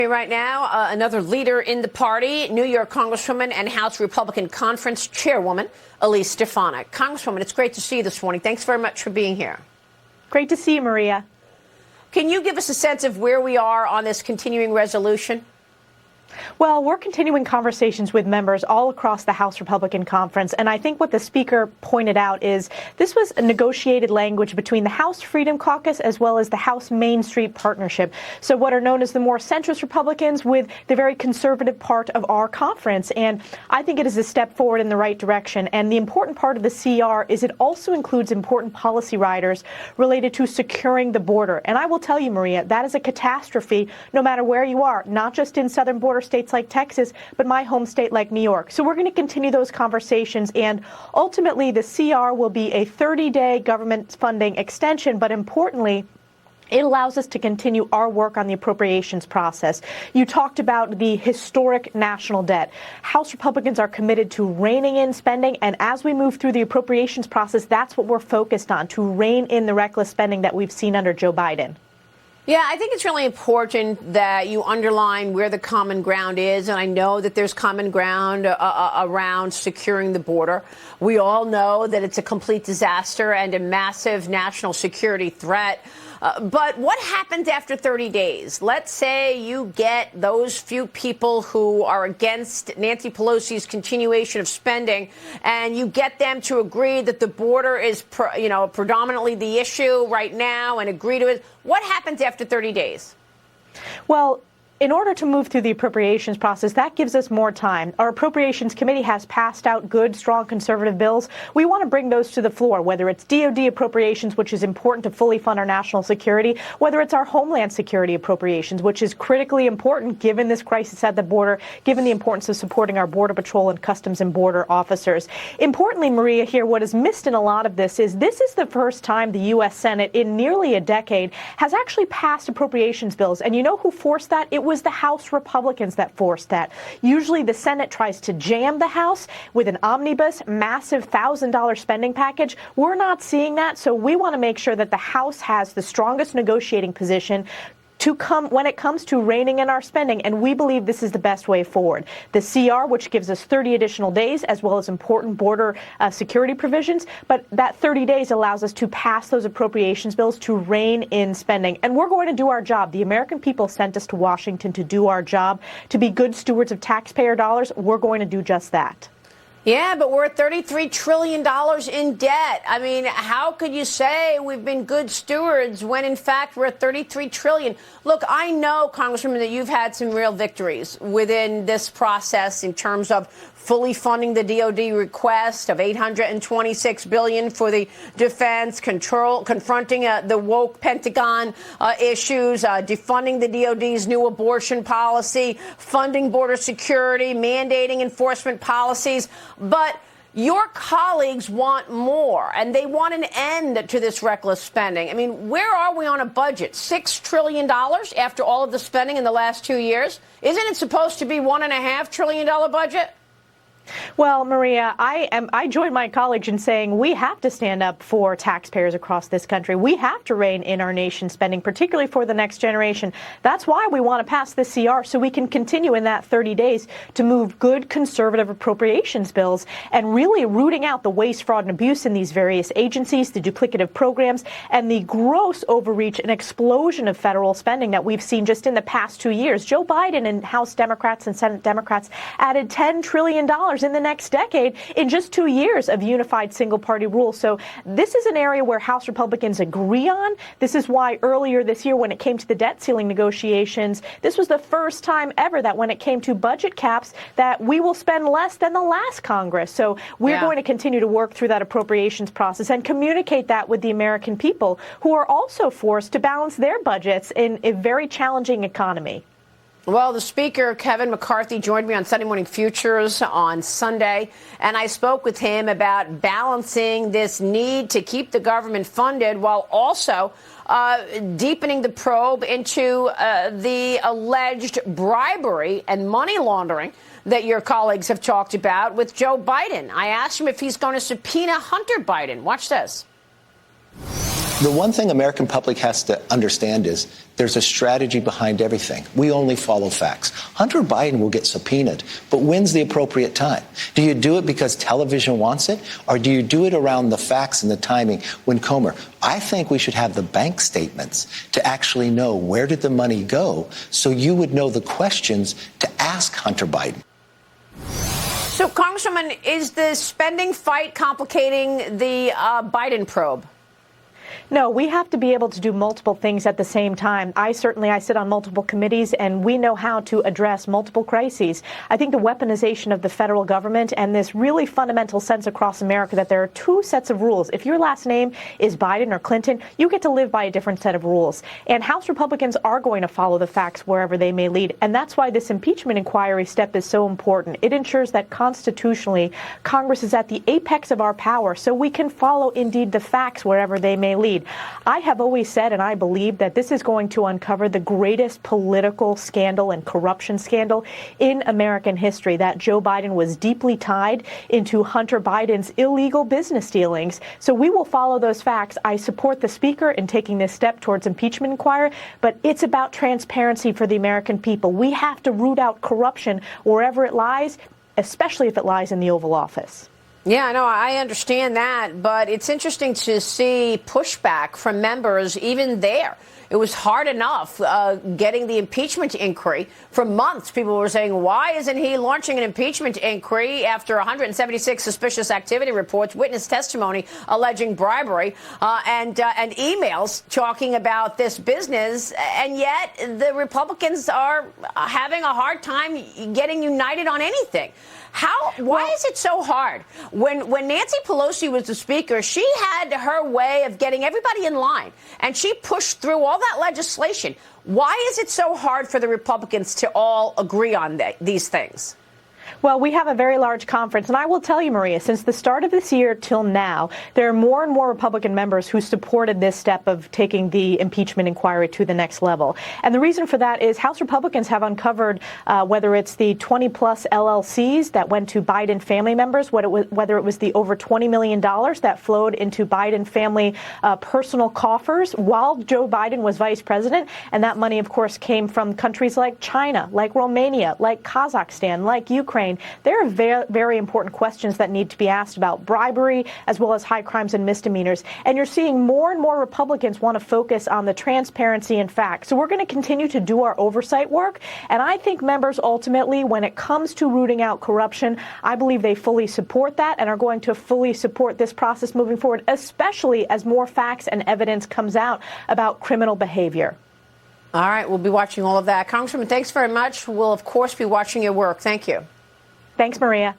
Right now, another leader in the party, New York Congresswoman and House Republican Conference Chairwoman, Elise Stefanik. Congresswoman, it's great to see you this morning. Thanks very much for being here. Great to see you, Maria. Can you give us a sense of where we are on this continuing resolution? Well, we're continuing conversations with members all across the House Republican Conference, and I think what the Speaker pointed out is this was a negotiated language between the House Freedom Caucus as well as the House Main Street Partnership. So what are known as the more centrist Republicans with the very conservative part of our conference. And I think it is a step forward in the right direction. And the important part of the CR is it also includes important policy riders related to securing the border. And I will tell you, Maria, that is a catastrophe no matter where you are, not just in southern border states like Texas, but my home state like New York. So we're going to continue those conversations, and ultimately the CR will be a 30-day government funding extension, but importantly, it allows us to continue our work on the appropriations process. You talked about the historic national debt. House Republicans are committed to reining in spending, and as we move through the appropriations process, that's what we're focused on, to rein in the reckless spending that we've seen under Joe Biden. Yeah, I think it's really important that you underline where the common ground is. And I know that there's common ground around securing the border. We all know that it's a complete disaster and a massive national security threat. But what happens after 30 days? Let's say you get those few people who are against Nancy Pelosi's continuation of spending, and you get them to agree that the border is, predominantly the issue right now and agree to it. What happens after 30 days? Well, in order to move through the appropriations process, that gives us more time. Our Appropriations Committee has passed out good, strong conservative bills. We want to bring those to the floor, whether it's DOD appropriations, which is important to fully fund our national security, whether it's our Homeland Security appropriations, which is critically important given this crisis at the border, given the importance of supporting our Border Patrol and Customs and Border officers. Importantly, Maria, here, what is missed in a lot of this is the first time the U.S. Senate in nearly a decade has actually passed appropriations bills. And you know who forced that? It was the House Republicans that forced that. Usually the Senate tries to jam the House with an omnibus, massive $1,000 spending package. We're not seeing that, so we want to make sure that the House has the strongest negotiating position when it comes to reining in our spending, and we believe this is the best way forward. The CR, which gives us 30 additional days, as well as important border security provisions, but that 30 days allows us to pass those appropriations bills to rein in spending. And we're going to do our job. The American people sent us to Washington to do our job, to be good stewards of taxpayer dollars. We're going to do just that. Yeah, but we're at $33 trillion in debt. I mean, how could you say we've been good stewards when, in fact, we're at $33 trillion? Look, I know, Congresswoman, that you've had some real victories within this process in terms of fully funding the DOD request of $826 billion for the defense, confronting the woke Pentagon issues, defunding the DOD's new abortion policy, funding border security, mandating enforcement policies. But your colleagues want more, and they want an end to this reckless spending. I mean, where are we on a budget? $6 trillion after all of the spending in the last 2 years? Isn't it supposed to be $1.5 trillion budget? Well, Maria, I join my colleagues in saying we have to stand up for taxpayers across this country. We have to rein in our nation's spending, particularly for the next generation. That's why we want to pass the CR, so we can continue in that 30 days to move good conservative appropriations bills and really rooting out the waste, fraud, and abuse in these various agencies, the duplicative programs, and the gross overreach and explosion of federal spending that we've seen just in the past 2 years. Joe Biden and House Democrats and Senate Democrats added $10 trillion in the next decade in just 2 years of unified single-party rule. So this is an area where House Republicans agree on. This is why earlier this year, when it came to the debt ceiling negotiations, this was the first time ever that when it came to budget caps, that we will spend less than the last Congress. So we're going to continue to work through that appropriations process and communicate that with the American people, who are also forced to balance their budgets in a very challenging economy. Well, the Speaker, Kevin McCarthy, joined me on Sunday Morning Futures on Sunday, and I spoke with him about balancing this need to keep the government funded while also deepening the probe into the alleged bribery and money laundering that your colleagues have talked about with Joe Biden. I asked him if he's going to subpoena Hunter Biden. Watch this. The one thing American public has to understand is there's a strategy behind everything. We only follow facts. Hunter Biden will get subpoenaed, but when's the appropriate time? Do you do it because television wants it, or do you do it around the facts and the timing when Comer? I think we should have the bank statements to actually know where did the money go, so you would know the questions to ask Hunter Biden. So, Congresswoman, is the spending fight complicating the Biden probe? No, we have to be able to do multiple things at the same time. I sit on multiple committees, and we know how to address multiple crises. I think the weaponization of the federal government and this really fundamental sense across America that there are two sets of rules. If your last name is Biden or Clinton, you get to live by a different set of rules. And House Republicans are going to follow the facts wherever they may lead. And that's why this impeachment inquiry step is so important. It ensures that constitutionally, Congress is at the apex of our power, so we can follow indeed the facts wherever they may lead. I have always said, and I believe, that this is going to uncover the greatest political scandal and corruption scandal in American history, that Joe Biden was deeply tied into Hunter Biden's illegal business dealings. So we will follow those facts. I support the Speaker in taking this step towards impeachment inquiry, but it's about transparency for the American people. We have to root out corruption wherever it lies, especially if it lies in the Oval Office. Yeah, no, I understand that, but it's interesting to see pushback from members even there. It was hard enough getting the impeachment inquiry. For months, people were saying, why isn't he launching an impeachment inquiry after 176 suspicious activity reports, witness testimony alleging bribery, and emails talking about this business? And yet the Republicans are having a hard time getting united on anything. Why is it so hard? When Nancy Pelosi was the Speaker, she had her way of getting everybody in line, and she pushed through all that legislation. Why is it so hard for the Republicans to all agree on these things? Well, we have a very large conference, and I will tell you, Maria, since the start of this year till now, there are more and more Republican members who supported this step of taking the impeachment inquiry to the next level. And the reason for that is House Republicans have uncovered whether it's the 20-plus LLCs that went to Biden family members, whether it was the over $20 million that flowed into Biden family personal coffers while Joe Biden was vice president. And that money, of course, came from countries like China, like Romania, like Kazakhstan, like Ukraine. There are very, very important questions that need to be asked about bribery as well as high crimes and misdemeanors. And you're seeing more and more Republicans want to focus on the transparency and facts. So we're going to continue to do our oversight work. And I think members ultimately, when it comes to rooting out corruption, I believe they fully support that and are going to fully support this process moving forward, especially as more facts and evidence comes out about criminal behavior. All right. We'll be watching all of that. Congresswoman, thanks very much. We'll, of course, be watching your work. Thank you. Thanks, Maria.